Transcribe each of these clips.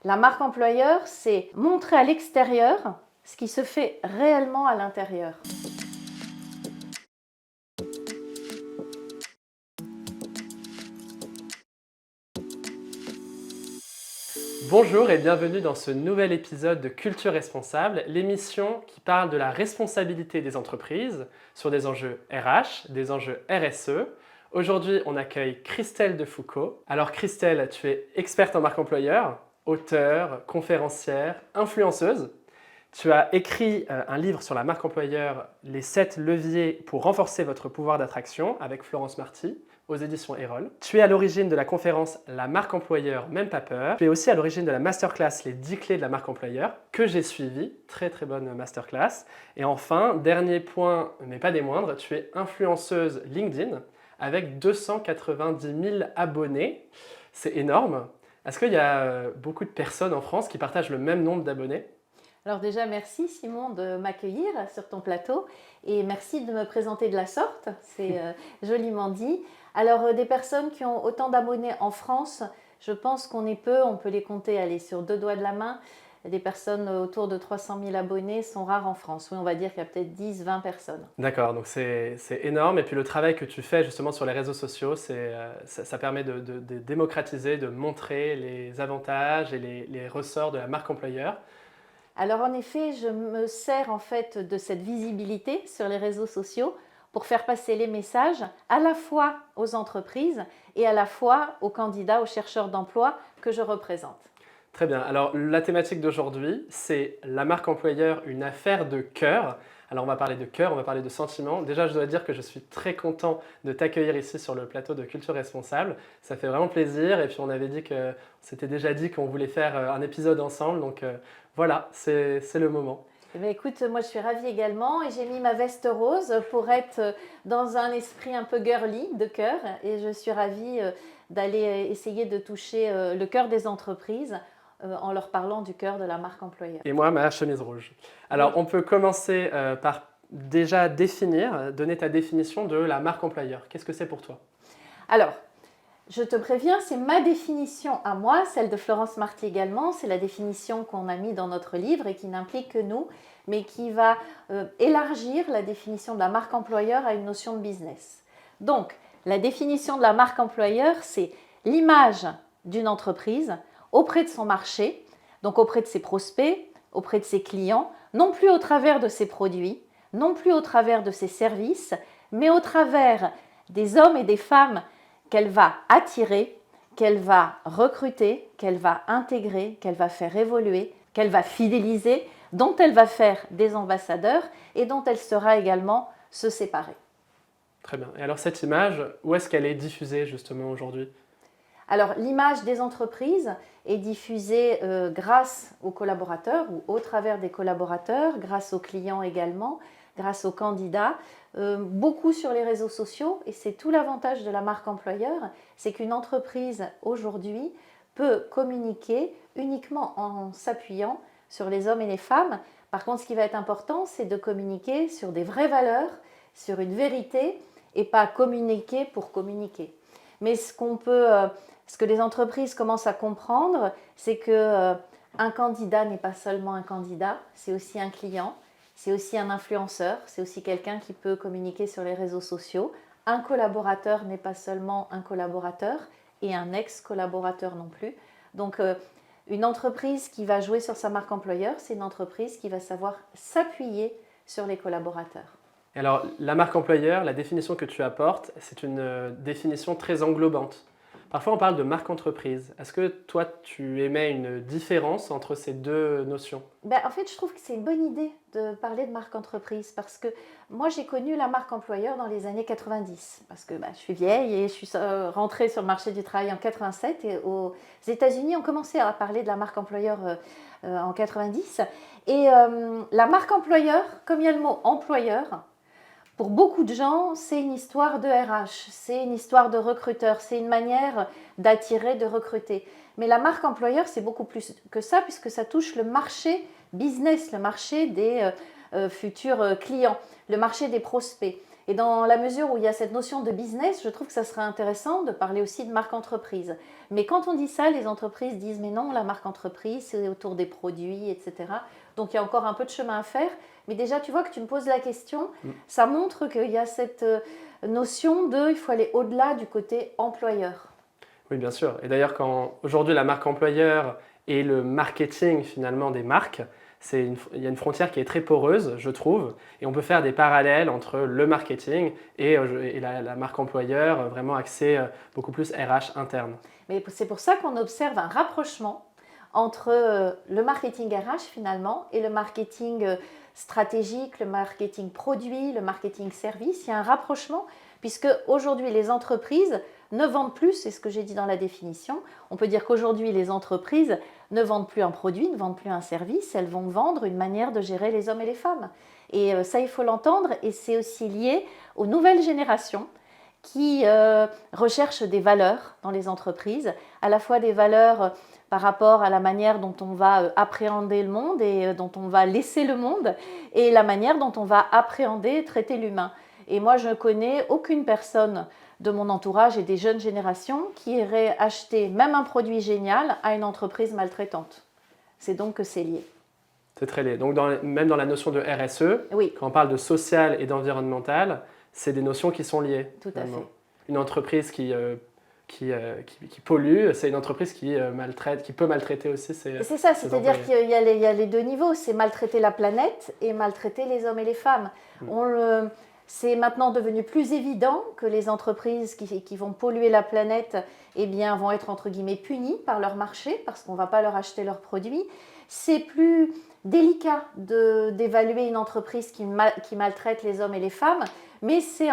La marque employeur, c'est montrer à l'extérieur ce qui se fait réellement à l'intérieur. Bonjour et bienvenue dans ce nouvel épisode de Culture Responsable, l'émission qui parle de la responsabilité des entreprises sur des enjeux RH, des enjeux RSE. Aujourd'hui, on accueille Christelle Defoucault. Alors Christelle, tu es experte en marque employeur, auteure, conférencière, influenceuse. Tu as écrit un livre sur la marque employeur, Les 7 leviers pour renforcer votre pouvoir d'attraction avec Florence Marty aux éditions Erol. Tu es à l'origine de la conférence La marque employeur, même pas peur. Tu es aussi à l'origine de la masterclass Les 10 clés de la marque employeur que j'ai suivi. Très très bonne masterclass. Et enfin, dernier point, mais pas des moindres, tu es influenceuse LinkedIn avec 290 000 abonnés. C'est énorme. Est-ce qu'il y a beaucoup de personnes en France qui partagent le même nombre d'abonnés ? Alors déjà, merci Simon de m'accueillir sur ton plateau et merci de me présenter de la sorte, c'est joliment dit. Alors des personnes qui ont autant d'abonnés en France, je pense qu'on est peu, on peut les compter aller sur deux doigts de la main. Des personnes autour de 300 000 abonnés sont rares en France. Oui, on va dire qu'il y a peut-être 10-20 personnes. D'accord, donc c'est énorme. Et puis le travail que tu fais justement sur les réseaux sociaux, ça permet de démocratiser, de montrer les avantages et les ressorts de la marque employeur. Alors en effet, je me sers en fait de cette visibilité sur les réseaux sociaux pour faire passer les messages à la fois aux entreprises et à la fois aux candidats, aux chercheurs d'emploi que je représente. Très bien. Alors la thématique d'aujourd'hui, c'est la marque employeur, une affaire de cœur. Alors on va parler de cœur, on va parler de sentiments. Déjà, je dois dire que je suis très content de t'accueillir ici sur le plateau de Culture Responsable. Ça fait vraiment plaisir. Et puis on avait dit que, on s'était déjà dit qu'on voulait faire un épisode ensemble. Donc voilà, c'est le moment. Eh bien, écoute, moi je suis ravie également et j'ai mis ma veste rose pour être dans un esprit un peu girly, de cœur. Et je suis ravie d'aller essayer de toucher le cœur des entreprises en leur parlant du cœur de la marque employeur. Et moi, ma chemise rouge. Alors, Oui. on peut commencer par déjà définir, donner ta définition de la marque employeur. Qu'est-ce que c'est pour toi ? Alors, je te préviens, c'est ma définition à moi, celle de Florence Marty également. C'est la définition qu'on a mis dans notre livre et qui n'implique que nous, mais qui va élargir la définition de la marque employeur à une notion de business. Donc, la définition de la marque employeur, c'est l'image d'une entreprise auprès de son marché, donc auprès de ses prospects, auprès de ses clients, non plus au travers de ses produits, non plus au travers de ses services, mais au travers des hommes et des femmes qu'elle va attirer, qu'elle va recruter, qu'elle va intégrer, qu'elle va faire évoluer, qu'elle va fidéliser, dont elle va faire des ambassadeurs et dont elle sera également se séparer. Très bien. Et alors, cette image, où est-ce qu'elle est diffusée justement aujourd'hui ? Alors, l'image des entreprises est diffusée grâce aux collaborateurs ou au travers des collaborateurs, grâce aux clients également, grâce aux candidats, beaucoup sur les réseaux sociaux. Et c'est tout l'avantage de la marque employeur, c'est qu'une entreprise aujourd'hui peut communiquer uniquement en s'appuyant sur les hommes et les femmes. Par contre, ce qui va être important, c'est de communiquer sur des vraies valeurs, sur une vérité et pas communiquer pour communiquer. Mais ce que les entreprises commencent à comprendre, c'est que un candidat n'est pas seulement un candidat, c'est aussi un client, c'est aussi un influenceur, c'est aussi quelqu'un qui peut communiquer sur les réseaux sociaux. Un collaborateur n'est pas seulement un collaborateur et un ex-collaborateur non plus. Donc, une entreprise qui va jouer sur sa marque employeur, c'est une entreprise qui va savoir s'appuyer sur les collaborateurs. Et alors, la marque employeur, la définition que tu apportes, c'est une définition très englobante. Parfois, on parle de marque entreprise. Est-ce que toi, tu émets une différence entre ces deux notions ? En fait, je trouve que c'est une bonne idée de parler de marque entreprise parce que moi, j'ai connu la marque employeur dans les années 90 parce que je suis vieille et je suis rentrée sur le marché du travail en 87 et aux États-Unis, on commençait à parler de la marque employeur en 90. Et la marque employeur, comme il y a le mot employeur, pour beaucoup de gens, c'est une histoire de RH, c'est une histoire de recruteur, c'est une manière d'attirer, de recruter. Mais la marque employeur, c'est beaucoup plus que ça puisque ça touche le marché business, le marché des futurs clients, le marché des prospects. Et dans la mesure où il y a cette notion de business, je trouve que ça serait intéressant de parler aussi de marque entreprise. Mais quand on dit ça, les entreprises disent mais non, la marque entreprise, c'est autour des produits, etc. Donc il y a encore un peu de chemin à faire. Mais déjà, tu vois que tu me poses la question, ça montre qu'il y a cette notion de il faut aller au-delà du côté employeur. Oui, bien sûr. Et d'ailleurs, quand aujourd'hui la marque employeur et le marketing finalement des marques, il y a une frontière qui est très poreuse, je trouve, et on peut faire des parallèles entre le marketing et la marque employeur, vraiment axée beaucoup plus RH interne. Mais c'est pour ça qu'on observe un rapprochement entre le marketing RH finalement et le marketing stratégique, le marketing produit, le marketing service. Il y a un rapprochement puisque aujourd'hui les entreprises ne vendent plus, c'est ce que j'ai dit dans la définition. On peut dire qu'aujourd'hui les entreprises ne vendent plus un produit, ne vendent plus un service, elles vont vendre une manière de gérer les hommes et les femmes. Et ça, il faut l'entendre, et c'est aussi lié aux nouvelles générations qui recherchent des valeurs dans les entreprises, à la fois des valeurs par rapport à la manière dont on va appréhender le monde et dont on va laisser le monde, et la manière dont on va appréhender et traiter l'humain. Et moi, je ne connais aucune personne de mon entourage et des jeunes générations qui irait acheter même un produit génial à une entreprise maltraitante. C'est donc que c'est lié. C'est très lié. Donc même dans la notion de RSE, Oui. quand on parle de social et d'environnemental, c'est des notions qui sont liées. Tout à fait. Une entreprise qui pollue, c'est une entreprise qui peut maltraiter aussi ses C'est ça, ses c'est-à-dire employés. qu'il y a les deux niveaux, c'est maltraiter la planète et maltraiter les hommes et les femmes. C'est maintenant devenu plus évident que les entreprises qui vont polluer la planète vont être entre guillemets punies par leur marché parce qu'on ne va pas leur acheter leurs produits. C'est plus délicat d'évaluer une entreprise qui maltraite les hommes et les femmes, mais c'est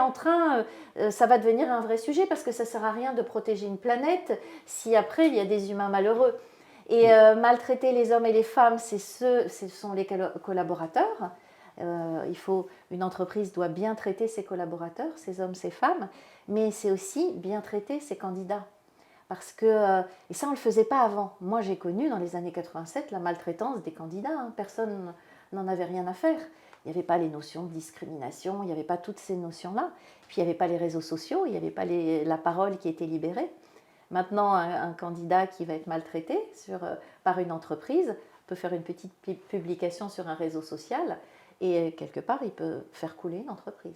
ça va devenir un vrai sujet parce que ça ne sert à rien de protéger une planète si après il y a des humains malheureux. Et maltraiter les hommes et les femmes, ce sont les collaborateurs. Une entreprise doit bien traiter ses collaborateurs, ses hommes, ses femmes, mais c'est aussi bien traiter ses candidats. Parce que, et ça on ne le faisait pas avant. Moi j'ai connu dans les années 87 la maltraitance des candidats, personne n'en avait rien à faire. Il n'y avait pas les notions de discrimination, il n'y avait pas toutes ces notions-là. Puis il n'y avait pas les réseaux sociaux, il n'y avait pas la parole qui était libérée. Maintenant, un candidat qui va être maltraité par une entreprise peut faire une petite publication sur un réseau social et quelque part, il peut faire couler une entreprise.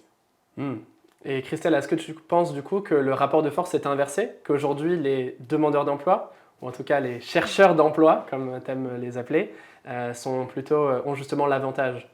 Et Christelle, est-ce que tu penses du coup que le rapport de force est inversé, qu'aujourd'hui les demandeurs d'emploi, ou en tout cas les chercheurs d'emploi, comme tu aimes les appeler, ont justement l'avantage?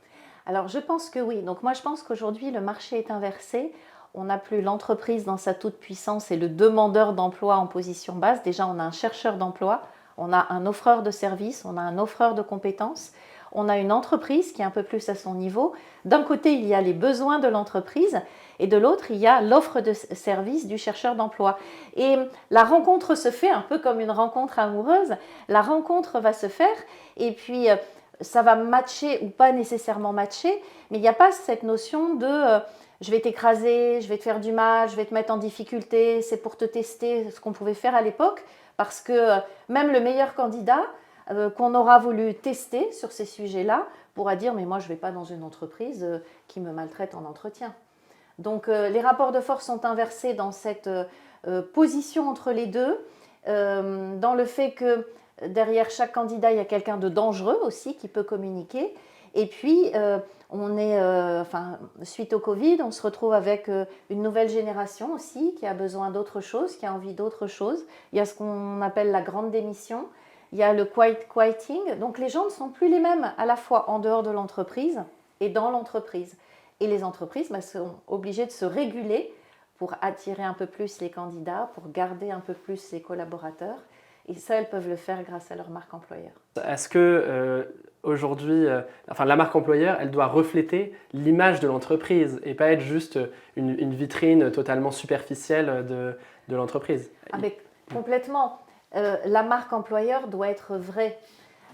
Alors je pense que oui. Donc moi je pense qu'aujourd'hui le marché est inversé. On n'a plus l'entreprise dans sa toute-puissance et le demandeur d'emploi en position basse. Déjà on a un chercheur d'emploi, on a un offreur de services, on a un offreur de compétences. On a une entreprise qui est un peu plus à son niveau. D'un côté, il y a les besoins de l'entreprise et de l'autre, il y a l'offre de service du chercheur d'emploi. Et la rencontre se fait un peu comme une rencontre amoureuse. La rencontre va se faire et puis ça va matcher ou pas nécessairement matcher, mais il n'y a pas cette notion de je vais t'écraser, je vais te faire du mal, je vais te mettre en difficulté, c'est pour te tester, ce qu'on pouvait faire à l'époque, parce que même le meilleur candidat qu'on aura voulu tester sur ces sujets-là pourra dire mais moi je ne vais pas dans une entreprise qui me maltraite en entretien. Donc les rapports de force sont inversés dans cette position entre les deux, dans le fait que derrière chaque candidat il y a quelqu'un de dangereux aussi qui peut communiquer. Et puis suite au Covid, on se retrouve avec une nouvelle génération aussi qui a besoin d'autre chose, qui a envie d'autre chose. Il y a ce qu'on appelle la grande démission. Il y a le quiet quitting, donc les gens ne sont plus les mêmes à la fois en dehors de l'entreprise et dans l'entreprise. Et les entreprises sont obligées de se réguler pour attirer un peu plus les candidats, pour garder un peu plus les collaborateurs. Et ça, elles peuvent le faire grâce à leur marque employeur. Est-ce que aujourd'hui, la marque employeur, elle doit refléter l'image de l'entreprise et pas être juste une vitrine totalement superficielle de l'entreprise? Mais complètement. La marque employeur doit être vraie.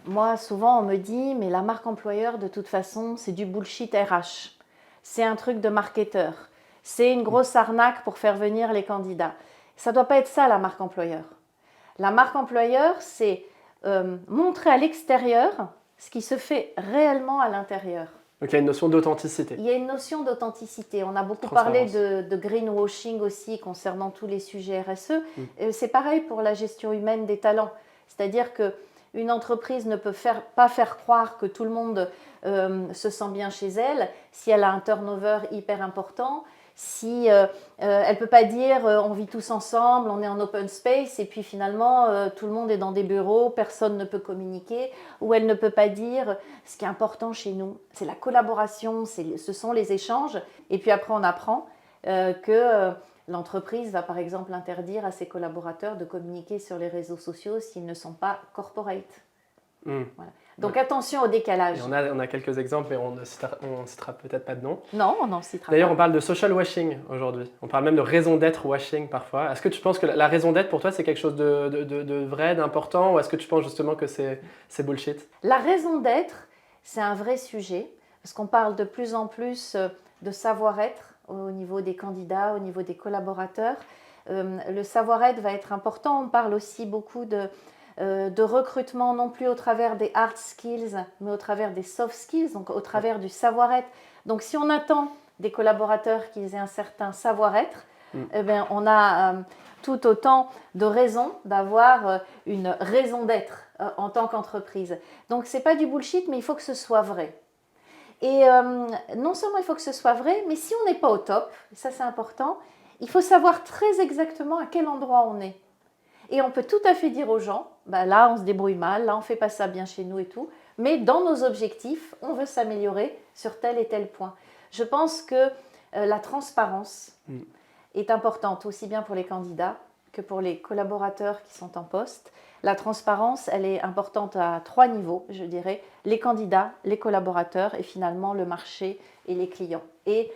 Moi, souvent, on me dit, mais la marque employeur, de toute façon, c'est du bullshit RH. C'est un truc de marketeur. C'est une grosse arnaque pour faire venir les candidats. Ça ne doit pas être ça, la marque employeur. La marque employeur, c'est montrer à l'extérieur ce qui se fait réellement à l'intérieur. Donc il y a une notion d'authenticité. Il y a une notion d'authenticité. On a beaucoup parlé de greenwashing aussi concernant tous les sujets RSE. C'est pareil pour la gestion humaine des talents. C'est-à-dire qu'une entreprise ne peut pas faire croire que tout le monde se sent bien chez elle si elle a un turnover hyper important, si elle ne peut pas dire on vit tous ensemble, on est en open space et puis finalement tout le monde est dans des bureaux, personne ne peut communiquer, ou elle ne peut pas dire ce qui est important chez nous, c'est la collaboration, ce sont les échanges. Et puis après on apprend que l'entreprise va par exemple interdire à ses collaborateurs de communiquer sur les réseaux sociaux s'ils ne sont pas corporate. Voilà. Donc attention au décalage. Et on a quelques exemples, mais on ne citera peut-être pas de nom. Non, on n'en citera pas. D'ailleurs, on parle de social washing aujourd'hui. On parle même de raison d'être washing parfois. Est-ce que tu penses que la raison d'être pour toi, c'est quelque chose de vrai, d'important, ou est-ce que tu penses justement que c'est bullshit? La raison d'être, c'est un vrai sujet, parce qu'on parle de plus en plus de savoir-être au niveau des candidats, au niveau des collaborateurs. Le savoir-être va être important. On parle aussi beaucoup de recrutement, non plus au travers des hard skills, mais au travers des soft skills, donc au travers du savoir-être. Donc si on attend des collaborateurs qu'ils aient un certain savoir-être, eh bien, on a tout autant de raisons d'avoir une raison d'être en tant qu'entreprise. Donc ce n'est pas du bullshit, mais il faut que ce soit vrai. Et non seulement il faut que ce soit vrai, mais si on n'est pas au top, ça c'est important, il faut savoir très exactement à quel endroit on est. Et on peut tout à fait dire aux gens, bah là on se débrouille mal, là on ne fait pas ça bien chez nous et tout, mais dans nos objectifs, on veut s'améliorer sur tel et tel point. Je pense que la transparence est importante, aussi bien pour les candidats que pour les collaborateurs qui sont en poste. La transparence, elle est importante à 3 niveaux, je dirais, les candidats, les collaborateurs et finalement le marché et les clients. Et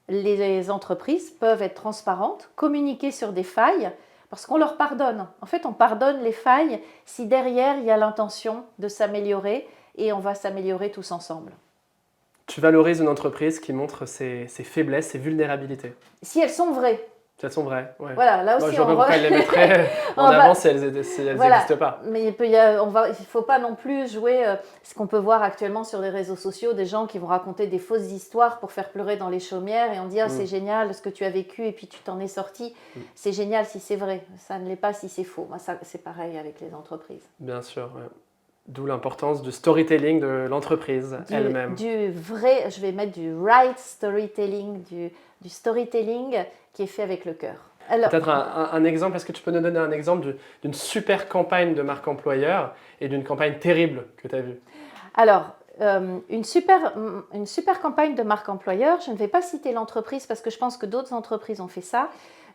les entreprises peuvent être transparentes, communiquer sur des failles, parce qu'on leur pardonne. En fait, on pardonne les failles si derrière, il y a l'intention de s'améliorer et on va s'améliorer tous ensemble. Tu valorises une entreprise qui montre ses faiblesses, ses vulnérabilités. Si elles sont vraies. Si elles sont vraies, ouais. Voilà, là aussi, je vois pas pourquoi elle les mettrait en avant si elles n'existent pas. Mais il ne faut pas non plus jouer ce qu'on peut voir actuellement sur les réseaux sociaux, des gens qui vont raconter des fausses histoires pour faire pleurer dans les chaumières et on dit c'est génial ce que tu as vécu et puis tu t'en es sorti. C'est génial si c'est vrai, ça ne l'est pas si c'est faux. Moi, c'est pareil avec les entreprises. Bien sûr, ouais. D'où l'importance du storytelling de l'entreprise elle-même. Du vrai, je vais mettre du right storytelling, du storytelling qui est fait avec le cœur. Peut-être un exemple, est-ce que tu peux nous donner un exemple d'une super campagne de marque employeur et d'une campagne terrible que tu as vue? Alors, une super campagne de marque employeur, je ne vais pas citer l'entreprise parce que je pense que d'autres entreprises ont fait ça.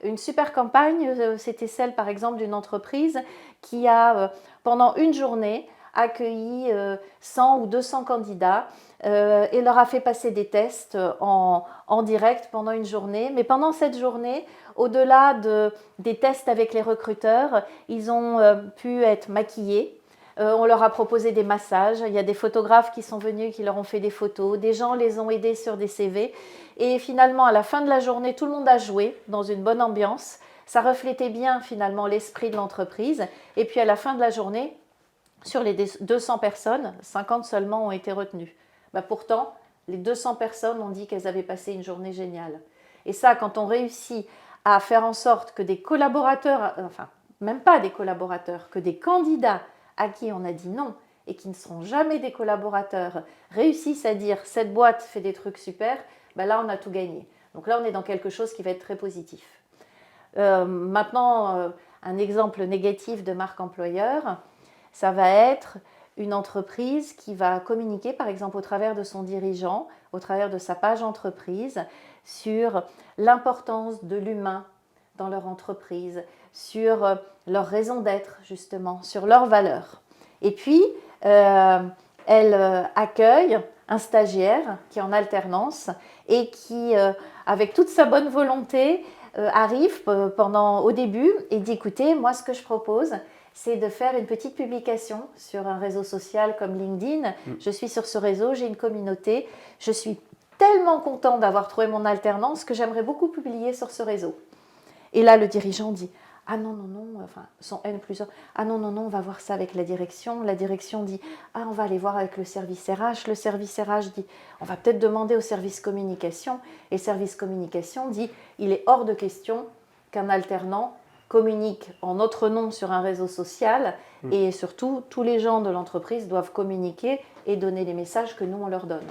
Une super campagne, c'était celle par exemple d'une entreprise qui a pendant une journée accueilli 100 ou 200 candidats et leur a fait passer des tests en direct pendant une journée. Mais pendant cette journée, au-delà des tests avec les recruteurs, ils ont pu être maquillés. On leur a proposé des massages. Il y a des photographes qui sont venus, qui leur ont fait des photos. Des gens les ont aidés sur des CV. Et finalement, à la fin de la journée, tout le monde a joué dans une bonne ambiance. Ça reflétait bien finalement l'esprit de l'entreprise. Et puis à la fin de la journée, sur les 200 personnes, 50 seulement ont été retenues. Pourtant, les 200 personnes ont dit qu'elles avaient passé une journée géniale. Et ça, quand on réussit à faire en sorte que des collaborateurs, enfin, même pas des collaborateurs, que des candidats à qui on a dit non et qui ne seront jamais des collaborateurs réussissent à dire « cette boîte fait des trucs super », là, on a tout gagné. Donc là, on est dans quelque chose qui va être très positif. Maintenant, un exemple négatif de marque employeur, ça va être une entreprise qui va communiquer, par exemple, au travers de son dirigeant, au travers de sa page entreprise, sur l'importance de l'humain dans leur entreprise, sur leur raison d'être, justement, sur leurs valeurs. Et puis, elle accueille un stagiaire qui est en alternance et qui, avec toute sa bonne volonté, arrive au début et dit « écoutez, moi, ce que je propose, c'est de faire une petite publication sur un réseau social comme LinkedIn. Je suis sur ce réseau, j'ai une communauté. Je suis tellement content d'avoir trouvé mon alternance que j'aimerais beaucoup publier sur ce réseau. » Et là, le dirigeant dit Ah non, non, non, enfin, son N plus 1. Ah non, non, non, on va voir ça avec la direction. La direction dit, ah, on va aller voir avec le service RH. Le service RH dit, on va peut-être demander au service communication. Et le service communication dit, il est hors de question qu'un alternant communique en notre nom sur un réseau social. Et surtout, tous les gens de l'entreprise doivent communiquer et donner les messages que nous, on leur donne.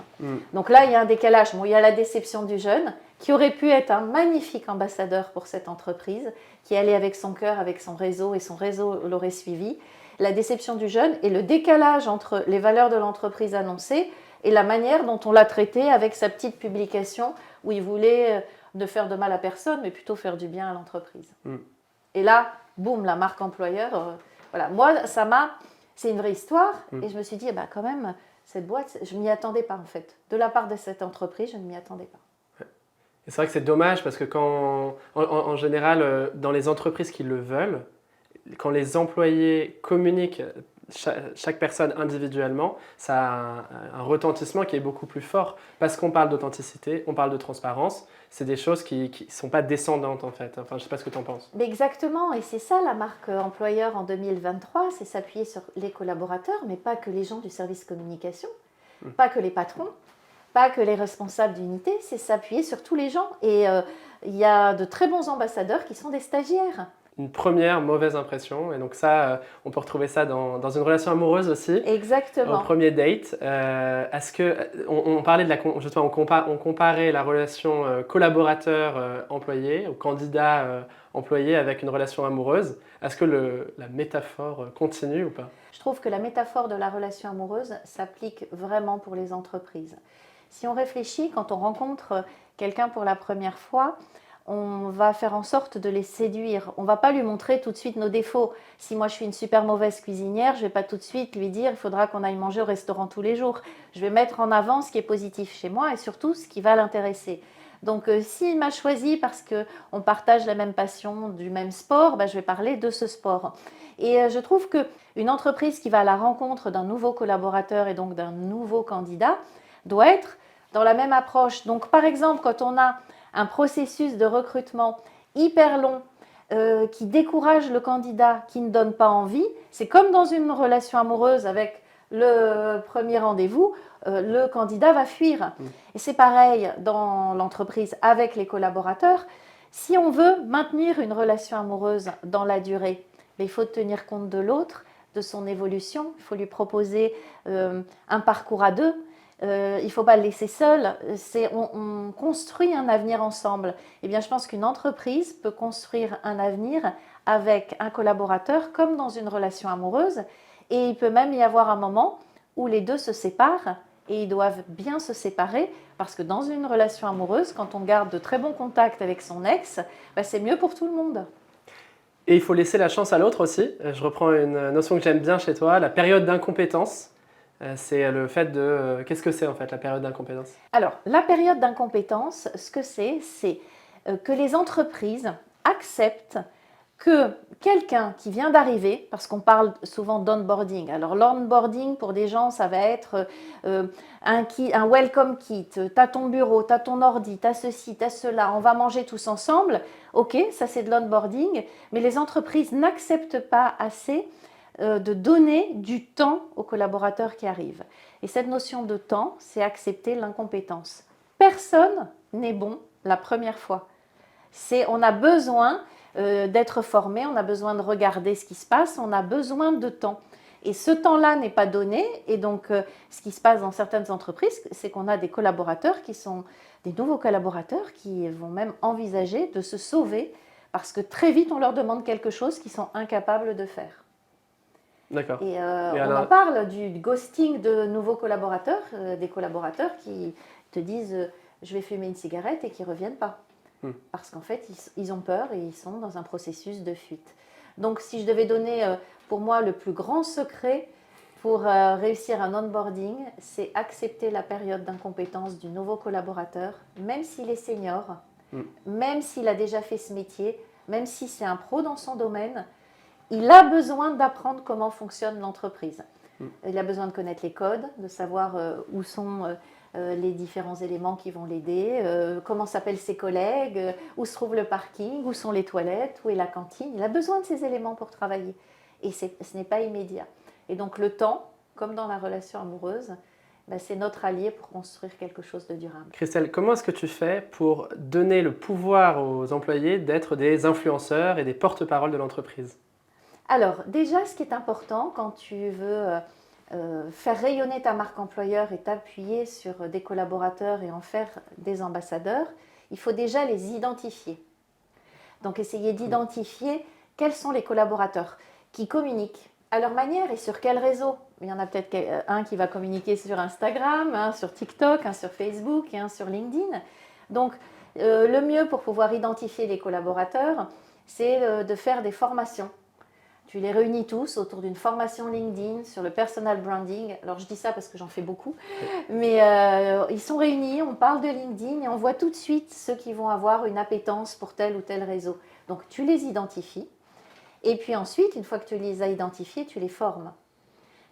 Donc là, il y a un décalage. Bon, il y a la déception du jeune, qui aurait pu être un magnifique ambassadeur pour cette entreprise, qui allait avec son cœur, avec son réseau, et son réseau l'aurait suivi. La déception du jeune et le décalage entre les valeurs de l'entreprise annoncées et la manière dont on l'a traité avec sa petite publication où il voulait ne faire de mal à personne, mais plutôt faire du bien à l'entreprise. Et là, boum, la marque employeur. Voilà, moi, c'est une vraie histoire. Et je me suis dit, eh ben, quand même, cette boîte, je ne m'y attendais pas en fait. De la part de cette entreprise, je ne m'y attendais pas. Et c'est vrai que c'est dommage parce que en général, dans les entreprises qui le veulent, quand les employés communiquent chaque personne individuellement, ça a un retentissement qui est beaucoup plus fort parce qu'on parle d'authenticité, on parle de transparence. C'est des choses qui ne sont pas descendantes en fait. Enfin, je ne sais pas ce que tu en penses. Mais exactement, et c'est ça la marque employeur en 2023, c'est s'appuyer sur les collaborateurs, mais pas que les gens du service communication, pas que les patrons, pas que les responsables d'unité, c'est s'appuyer sur tous les gens. Et il y a de très bons ambassadeurs qui sont des stagiaires. Une première mauvaise impression, et donc ça, on peut retrouver ça dans une relation amoureuse aussi. Exactement. Au premier date, est-ce que on parlait justement, on comparait la relation collaborateur-employé ou candidat-employé avec une relation amoureuse. Est-ce que la métaphore continue ou pas? Je trouve que la métaphore de la relation amoureuse s'applique vraiment pour les entreprises. Si on réfléchit, quand on rencontre quelqu'un pour la première fois, on va faire en sorte de les séduire. On ne va pas lui montrer tout de suite nos défauts. Si moi je suis une super mauvaise cuisinière, je ne vais pas tout de suite lui dire il faudra qu'on aille manger au restaurant tous les jours. Je vais mettre en avant ce qui est positif chez moi et surtout ce qui va l'intéresser. Donc s'il m'a choisi parce qu'on partage la même passion du même sport, je vais parler de ce sport. Et je trouve qu'une entreprise qui va à la rencontre d'un nouveau collaborateur et donc d'un nouveau candidat doit être dans la même approche. Donc par exemple, quand on a un processus de recrutement hyper long qui décourage le candidat, qui ne donne pas envie, c'est comme dans une relation amoureuse avec le premier rendez-vous, le candidat va fuir. Et c'est pareil dans l'entreprise avec les collaborateurs. Si on veut maintenir une relation amoureuse dans la durée, il faut tenir compte de l'autre, de son évolution, il faut lui proposer un parcours à deux. Il ne faut pas le laisser seul, on construit un avenir ensemble. Eh bien, je pense qu'une entreprise peut construire un avenir avec un collaborateur comme dans une relation amoureuse et il peut même y avoir un moment où les deux se séparent et ils doivent bien se séparer parce que dans une relation amoureuse, quand on garde de très bons contacts avec son ex, c'est mieux pour tout le monde. Et il faut laisser la chance à l'autre aussi. Je reprends une notion que j'aime bien chez toi, la période d'incompétence. C'est le fait de... Qu'est-ce que c'est en fait la période d'incompétence? Alors, la période d'incompétence, ce que c'est que les entreprises acceptent que quelqu'un qui vient d'arriver, parce qu'on parle souvent d'onboarding, alors l'onboarding pour des gens ça va être un welcome kit, t'as ton bureau, t'as ton ordi, t'as ceci, t'as cela, on va manger tous ensemble, ok, ça c'est de l'onboarding, mais les entreprises n'acceptent pas assez de donner du temps aux collaborateurs qui arrivent. Et cette notion de temps, c'est accepter l'incompétence. Personne n'est bon la première fois. On a besoin d'être formé, on a besoin de regarder ce qui se passe, on a besoin de temps. Et ce temps-là n'est pas donné. Et donc, ce qui se passe dans certaines entreprises, c'est qu'on a des collaborateurs qui sont des nouveaux collaborateurs qui vont même envisager de se sauver parce que très vite, on leur demande quelque chose qu'ils sont incapables de faire. D'accord. Et on en parle du ghosting de nouveaux collaborateurs, des collaborateurs qui te disent je vais fumer une cigarette et qui ne reviennent pas. Parce qu'en fait, ils ont peur et ils sont dans un processus de fuite. Donc, si je devais donner pour moi le plus grand secret pour réussir un onboarding, c'est accepter la période d'incompétence du nouveau collaborateur, même s'il est senior, même s'il a déjà fait ce métier, même si c'est un pro dans son domaine. Il a besoin d'apprendre comment fonctionne l'entreprise. Il a besoin de connaître les codes, de savoir où sont les différents éléments qui vont l'aider, comment s'appellent ses collègues, où se trouve le parking, où sont les toilettes, où est la cantine. Il a besoin de ces éléments pour travailler. Et ce n'est pas immédiat. Et donc le temps, comme dans la relation amoureuse, c'est notre allié pour construire quelque chose de durable. Christelle, comment est-ce que tu fais pour donner le pouvoir aux employés d'être des influenceurs et des porte-parole de l'entreprise? Alors, déjà, ce qui est important quand tu veux faire rayonner ta marque employeur et t'appuyer sur des collaborateurs et en faire des ambassadeurs, il faut déjà les identifier. Donc, essayer d'identifier quels sont les collaborateurs qui communiquent à leur manière et sur quel réseau. Il y en a peut-être un qui va communiquer sur Instagram, un sur TikTok, un sur Facebook et un sur LinkedIn. Donc, le mieux pour pouvoir identifier les collaborateurs, c'est de faire des formations. Tu les réunis tous autour d'une formation LinkedIn sur le personal branding. Alors, je dis ça parce que j'en fais beaucoup. Mais ils sont réunis, on parle de LinkedIn et on voit tout de suite ceux qui vont avoir une appétence pour tel ou tel réseau. Donc, tu les identifies. Et puis ensuite, une fois que tu les as identifiés, tu les formes.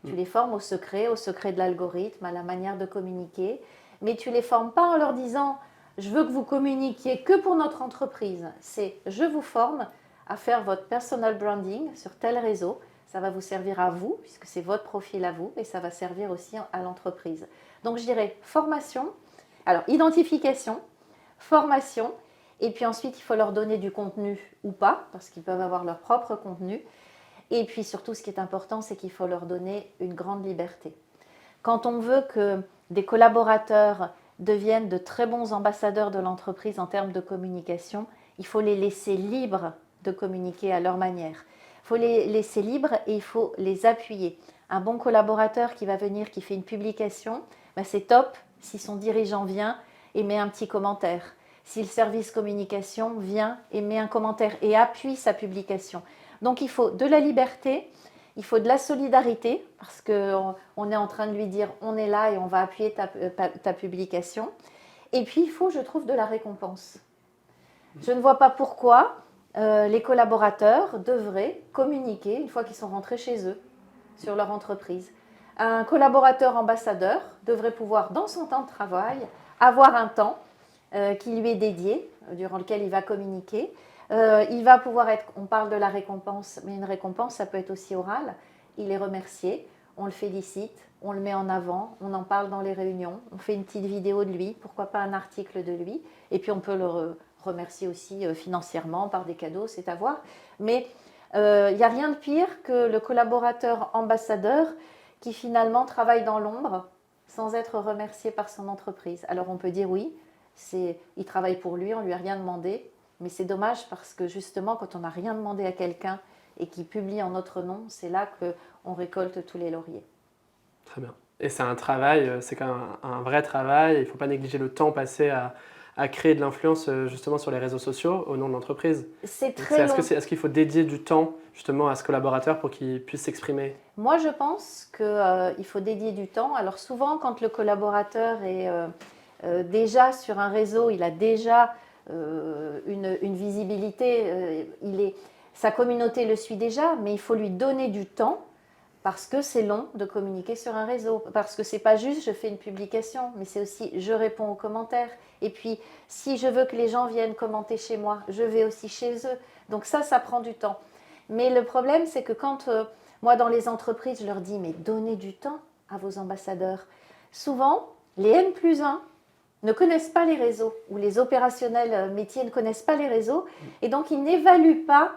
Tu les formes au secret de l'algorithme, à la manière de communiquer. Mais tu ne les formes pas en leur disant « je veux que vous communiquiez que pour notre entreprise ». C'est « je vous forme à faire votre personal branding sur tel réseau ». Ça va vous servir à vous, puisque c'est votre profil à vous, et ça va servir aussi à l'entreprise. Donc je dirais formation, alors identification, formation, et puis ensuite il faut leur donner du contenu ou pas, parce qu'ils peuvent avoir leur propre contenu. Et puis surtout, ce qui est important, c'est qu'il faut leur donner une grande liberté. Quand on veut que des collaborateurs deviennent de très bons ambassadeurs de l'entreprise en termes de communication, il faut les laisser libres de communiquer à leur manière. Il faut les laisser libres et il faut les appuyer. Un bon collaborateur qui va venir, qui fait une publication, c'est top si son dirigeant vient et met un petit commentaire. Si le service communication vient et met un commentaire et appuie sa publication. Donc il faut de la liberté, il faut de la solidarité, parce qu'on est en train de lui dire on est là et on va appuyer ta publication. Et puis il faut, je trouve, de la récompense. Je ne vois pas pourquoi les collaborateurs devraient communiquer une fois qu'ils sont rentrés chez eux, sur leur entreprise. Un collaborateur ambassadeur devrait pouvoir, dans son temps de travail, avoir un temps qui lui est dédié, durant lequel il va communiquer. Il va pouvoir être, on parle de la récompense, mais une récompense, ça peut être aussi orale. Il est remercié, on le félicite, on le met en avant, on en parle dans les réunions, on fait une petite vidéo de lui, pourquoi pas un article de lui, et puis on peut le remercier aussi financièrement par des cadeaux, c'est à voir. Mais il n'y a rien de pire que le collaborateur ambassadeur qui finalement travaille dans l'ombre sans être remercié par son entreprise. Alors on peut dire oui, il travaille pour lui, on ne lui a rien demandé. Mais c'est dommage parce que justement, quand on n'a rien demandé à quelqu'un et qu'il publie en notre nom, c'est là qu'on récolte tous les lauriers. Très bien. Et c'est un travail, c'est quand même un vrai travail. Il ne faut pas négliger le temps passé à créer de l'influence justement sur les réseaux sociaux au nom de l'entreprise. C'est très long. Est-ce qu'il faut dédier du temps justement à ce collaborateur pour qu'il puisse s'exprimer? Moi, je pense qu'il faut dédier du temps. Alors souvent, quand le collaborateur est déjà sur un réseau, il a déjà une visibilité, sa communauté le suit déjà, mais il faut lui donner du temps parce que c'est long de communiquer sur un réseau, parce que c'est pas juste je fais une publication, mais c'est aussi je réponds aux commentaires, et puis si je veux que les gens viennent commenter chez moi, je vais aussi chez eux, donc ça prend du temps. Mais le problème, c'est que quand moi dans les entreprises, je leur dis mais donnez du temps à vos ambassadeurs, souvent les N+1 ne connaissent pas les réseaux, ou les opérationnels métiers ne connaissent pas les réseaux, et donc ils n'évaluent pas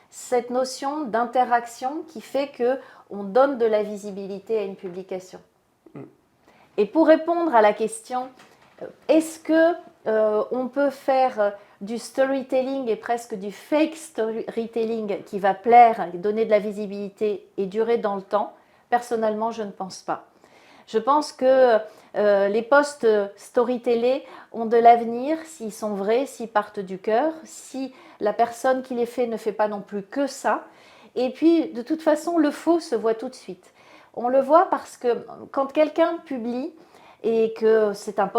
cette notion d'interaction qui fait qu'on donne de la visibilité à une publication. Et pour répondre à la question, est-ce qu'on peut faire du storytelling et presque du fake storytelling qui va plaire, donner de la visibilité et durer dans le temps? Personnellement, je ne pense pas. Je pense que les posts storytellés ont de l'avenir s'ils sont vrais, s'ils partent du cœur, si la personne qui les fait ne fait pas non plus que ça. Et puis, de toute façon, le faux se voit tout de suite. On le voit parce que quand quelqu'un publie et que c'est un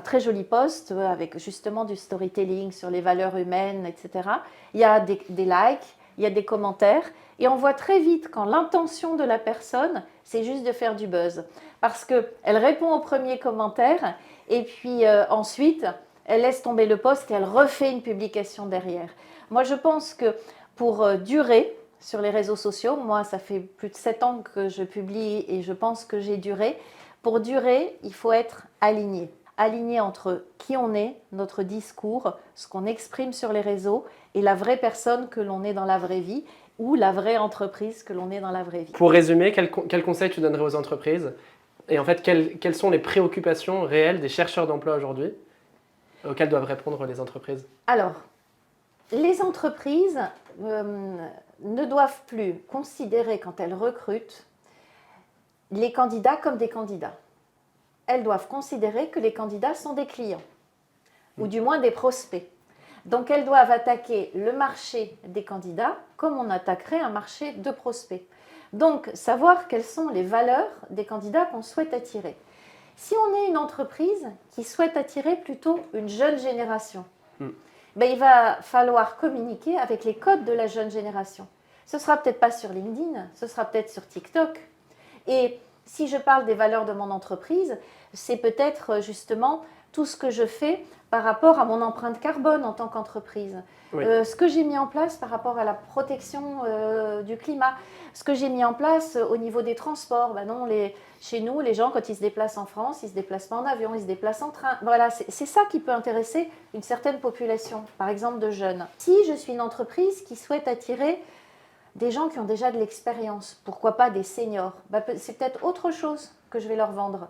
très joli post avec justement du storytelling sur les valeurs humaines, etc., il y a des likes, il y a des commentaires et on voit très vite quand l'intention de la personne c'est juste de faire du buzz. Parce qu'elle répond au premier commentaire et puis ensuite, elle laisse tomber le post et elle refait une publication derrière. Moi, je pense que pour durer sur les réseaux sociaux, moi, ça fait plus de 7 ans que je publie et je pense que j'ai duré. Pour durer, il faut être aligné. Aligné entre qui on est, notre discours, ce qu'on exprime sur les réseaux et la vraie personne que l'on est dans la vraie vie ou la vraie entreprise que l'on est dans la vraie vie. Pour résumer, quel conseil tu donnerais aux entreprises? Et en fait, quelles sont les préoccupations réelles des chercheurs d'emploi aujourd'hui auxquelles doivent répondre les entreprises? Alors, les entreprises ne doivent plus considérer quand elles recrutent les candidats comme des candidats. Elles doivent considérer que les candidats sont des clients, ou du moins des prospects. Donc elles doivent attaquer le marché des candidats comme on attaquerait un marché de prospects. Donc savoir quelles sont les valeurs des candidats qu'on souhaite attirer. Si on est une entreprise qui souhaite attirer plutôt une jeune génération, il va falloir communiquer avec les codes de la jeune génération. Ce ne sera peut-être pas sur LinkedIn, ce sera peut-être sur TikTok. Et si je parle des valeurs de mon entreprise, c'est peut-être justement tout ce que je fais par rapport à mon empreinte carbone en tant qu'entreprise. Oui. Ce que j'ai mis en place par rapport à la protection du climat, ce que j'ai mis en place au niveau des transports. Chez nous, les gens, quand ils se déplacent en France, ils ne se déplacent pas en avion, ils se déplacent en train. Voilà, c'est ça qui peut intéresser une certaine population, par exemple de jeunes. Si je suis une entreprise qui souhaite attirer des gens qui ont déjà de l'expérience, pourquoi pas des seniors, c'est peut-être autre chose que je vais leur vendre.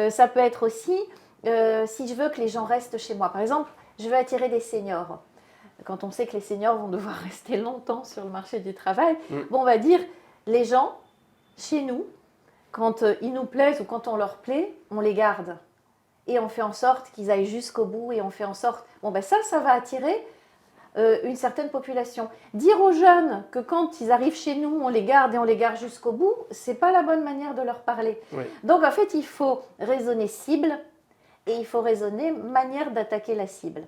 Ça peut être aussi, si je veux que les gens restent chez moi. Par exemple, je veux attirer des seniors. Quand on sait que les seniors vont devoir rester longtemps sur le marché du travail, on va dire, les gens, chez nous, quand ils nous plaisent ou quand on leur plaît, on les garde. Et on fait en sorte qu'ils aillent jusqu'au bout et on fait en sorte... ça va attirer une certaine population. Dire aux jeunes que quand ils arrivent chez nous, on les garde et on les garde jusqu'au bout, c'est pas la bonne manière de leur parler. Oui. Donc en fait, il faut raisonner cible et il faut raisonner manière d'attaquer la cible.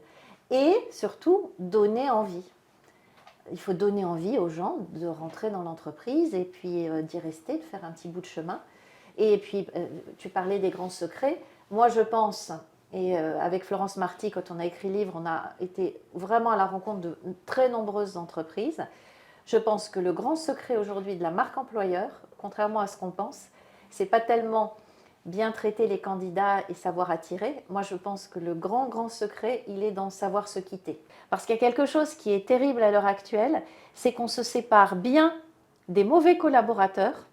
Et surtout, donner envie. Il faut donner envie aux gens de rentrer dans l'entreprise et puis d'y rester, de faire un petit bout de chemin. Et puis, tu parlais des grands secrets. Moi, je pense... Et avec Florence Marty, quand on a écrit le livre, on a été vraiment à la rencontre de très nombreuses entreprises. Je pense que le grand secret aujourd'hui de la marque employeur, contrairement à ce qu'on pense, c'est pas tellement bien traiter les candidats et savoir attirer. Moi, je pense que le grand secret, il est dans savoir se quitter. Parce qu'il y a quelque chose qui est terrible à l'heure actuelle, c'est qu'on se sépare bien des mauvais collaborateurs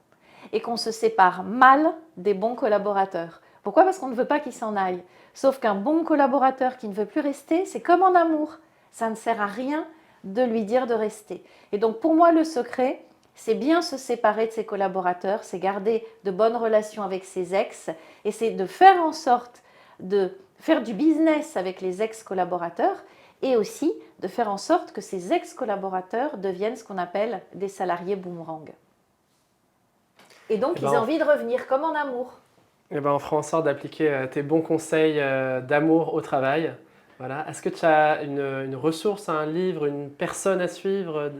et qu'on se sépare mal des bons collaborateurs. Pourquoi ? Parce qu'on ne veut pas qu'ils s'en aillent. Sauf qu'un bon collaborateur qui ne veut plus rester, c'est comme en amour. Ça ne sert à rien de lui dire de rester. Et donc pour moi, le secret, c'est bien se séparer de ses collaborateurs, c'est garder de bonnes relations avec ses ex, et c'est de faire en sorte de faire du business avec les ex-collaborateurs, et aussi de faire en sorte que ces ex-collaborateurs deviennent ce qu'on appelle des salariés boomerang. Et donc ils aient envie de revenir, comme en amour. On fera en sorte d'appliquer tes bons conseils d'amour au travail. Voilà. Est-ce que tu as une ressource, un livre, une personne à suivre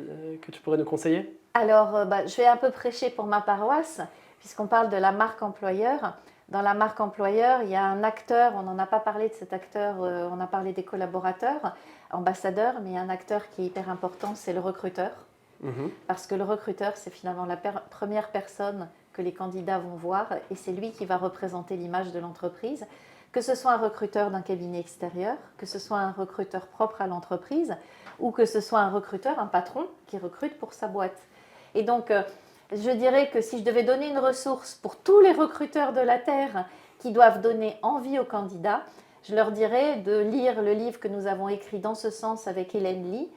que tu pourrais nous conseiller ? Alors, je vais un peu prêcher pour ma paroisse, puisqu'on parle de la marque employeur. Dans la marque employeur, il y a un acteur, on n'en a pas parlé de cet acteur, on a parlé des collaborateurs, ambassadeurs, mais il y a un acteur qui est hyper important, c'est le recruteur. Parce que le recruteur, c'est finalement la première personne que les candidats vont voir et c'est lui qui va représenter l'image de l'entreprise. Que ce soit un recruteur d'un cabinet extérieur, que ce soit un recruteur propre à l'entreprise ou que ce soit un recruteur, un patron qui recrute pour sa boîte. Et donc, je dirais que si je devais donner une ressource pour tous les recruteurs de la Terre qui doivent donner envie aux candidats, je leur dirais de lire le livre que nous avons écrit dans ce sens avec Hélène Lee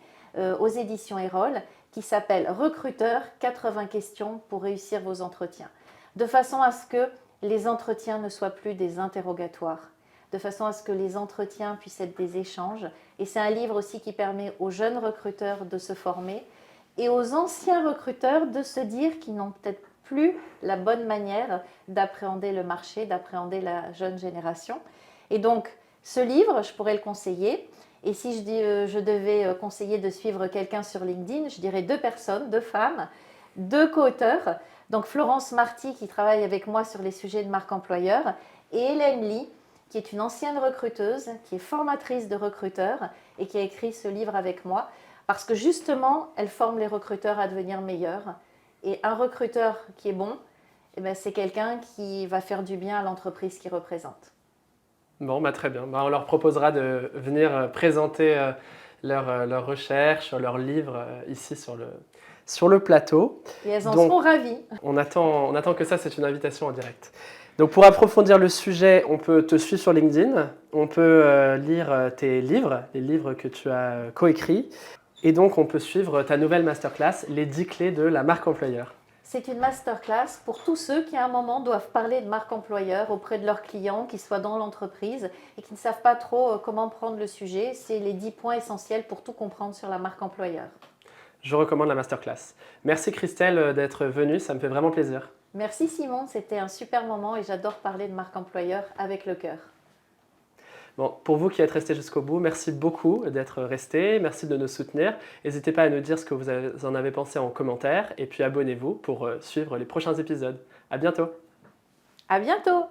aux éditions Erol, qui s'appelle « Recruteur, 80 questions pour réussir vos entretiens ». De façon à ce que les entretiens ne soient plus des interrogatoires, de façon à ce que les entretiens puissent être des échanges. Et c'est un livre aussi qui permet aux jeunes recruteurs de se former et aux anciens recruteurs de se dire qu'ils n'ont peut-être plus la bonne manière d'appréhender le marché, d'appréhender la jeune génération. Et donc, ce livre, je pourrais le conseiller. Et si je devais conseiller de suivre quelqu'un sur LinkedIn, je dirais 2 personnes, 2 femmes, 2 co-auteurs. Donc Florence Marty qui travaille avec moi sur les sujets de marque employeur et Hélène Lee qui est une ancienne recruteuse, qui est formatrice de recruteurs et qui a écrit ce livre avec moi parce que justement, elle forme les recruteurs à devenir meilleurs. Et un recruteur qui est bon, eh ben, c'est quelqu'un qui va faire du bien à l'entreprise qu'il représente. Bon, très bien. On leur proposera de venir présenter leurs recherches, leurs livres ici sur le plateau. Et elles en Donc, seront ravies. on attend que ça, c'est une invitation en direct. Donc pour approfondir le sujet, on peut te suivre sur LinkedIn, on peut lire tes livres, les livres que tu as coécrits, et donc on peut suivre ta nouvelle masterclass, les 10 clés de la marque employeur. C'est une masterclass pour tous ceux qui à un moment doivent parler de marque employeur auprès de leurs clients, qui soient dans l'entreprise et qui ne savent pas trop comment prendre le sujet. C'est les 10 points essentiels pour tout comprendre sur la marque employeur. Je recommande la masterclass. Merci Christelle d'être venue, ça me fait vraiment plaisir. Merci Simon, c'était un super moment et j'adore parler de marque employeur avec le cœur. Bon, pour vous qui êtes restés jusqu'au bout, merci beaucoup d'être restés, merci de nous soutenir. N'hésitez pas à nous dire ce que vous en avez pensé en commentaire et puis abonnez-vous pour suivre les prochains épisodes. À bientôt. À bientôt!